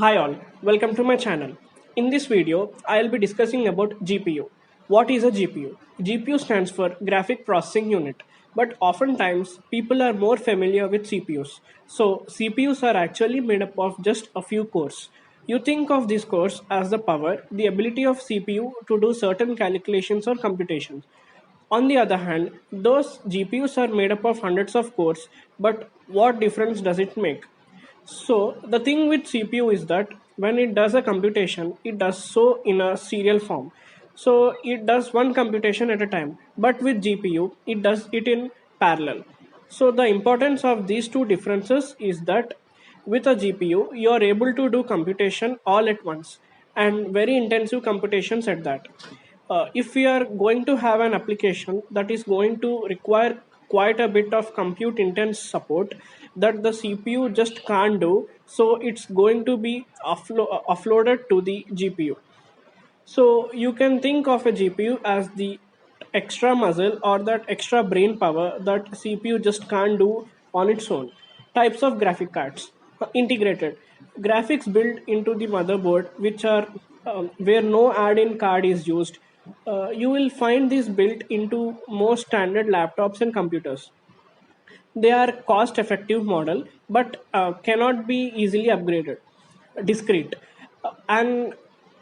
Hi all, welcome to my channel. In this video, I'll be discussing about GPU. What is a GPU? GPU stands for Graphic Processing Unit, but oftentimes people are more familiar with CPUs. So CPUs are actually made up of just a few cores. You think of these cores as the power, the ability of CPU to do certain calculations or computations. On the other hand, those GPUs are made up of hundreds of cores, but what difference does it make? So the thing with CPU is that when it does a computation, it does so in a serial form. So it does one computation at a time. But with GPU, it does it in parallel. So the importance of these two differences is that with a GPU, you are able to do computation all at once and very intensive computations at that. If we are going to have an application that is going to require quite a bit of compute intense support that the CPU just can't do, so it's going to be offloaded to the GPU. So you can think of a GPU as the extra muscle or that extra brain power that CPU just can't do on its own. Types of graphic cards. Integrated graphics built into the motherboard, which are where no add-in card is used. You will find this built into most standard laptops and computers. They are cost effective model but cannot be easily upgraded. Discrete. An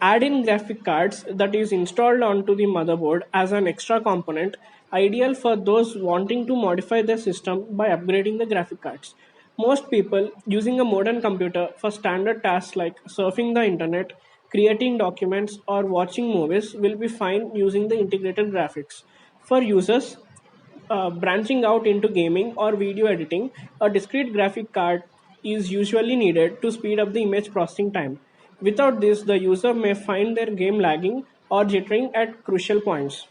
add-in graphic cards that is installed onto the motherboard as an extra component, ideal for those wanting to modify their system by upgrading the graphic cards. Most people using a modern computer for standard tasks like surfing the internet, creating documents, or watching movies will be fine using the integrated graphics. For users branching out into gaming or video editing, a discrete graphic card is usually needed to speed up the image processing time. Without this, the user may find their game lagging or jittering at crucial points.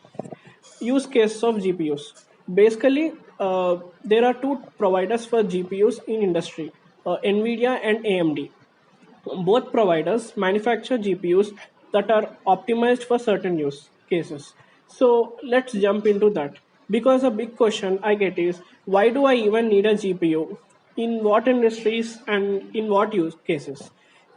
Use cases of GPUs. Basically, there are two providers for GPUs in industry, NVIDIA and AMD. Both providers manufacture GPUs that are optimized for certain use cases. So let's jump into that. Because a big question I get is, why do I even need a GPU? In what industries and in what use cases?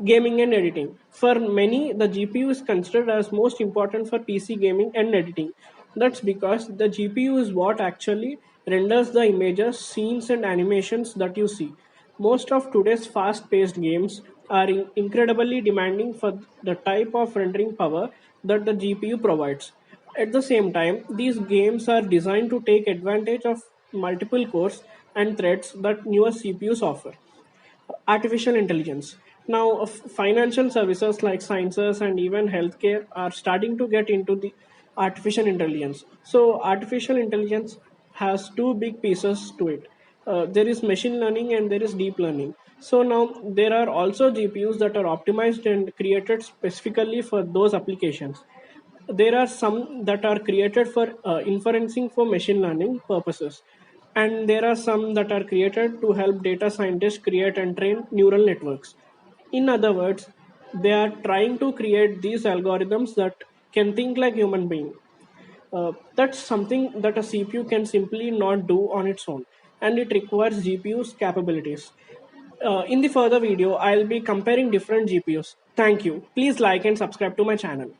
Gaming and editing. For many, the GPU is considered as most important for PC gaming and editing. That's because the GPU is what actually renders the images, scenes, and animations that you see. Most of today's fast paced games are incredibly demanding for the type of rendering power that the GPU provides. At the same time, these games are designed to take advantage of multiple cores and threads that newer CPUs offer. Artificial intelligence. Now, financial services like sciences and even healthcare are starting to get into the artificial intelligence. So, artificial intelligence has two big pieces to it. There is machine learning and there is deep learning. So now there are also GPUs that are optimized and created specifically for those applications. There are some that are created for inferencing for machine learning purposes, and there are some that are created to help data scientists create and train neural networks. In other words, they are trying to create these algorithms that can think like human being. That's something that a CPU can simply not do on its own, and it requires GPU's capabilities. In the further video, I'll be comparing different GPUs. Thank you. Please like and subscribe to my channel.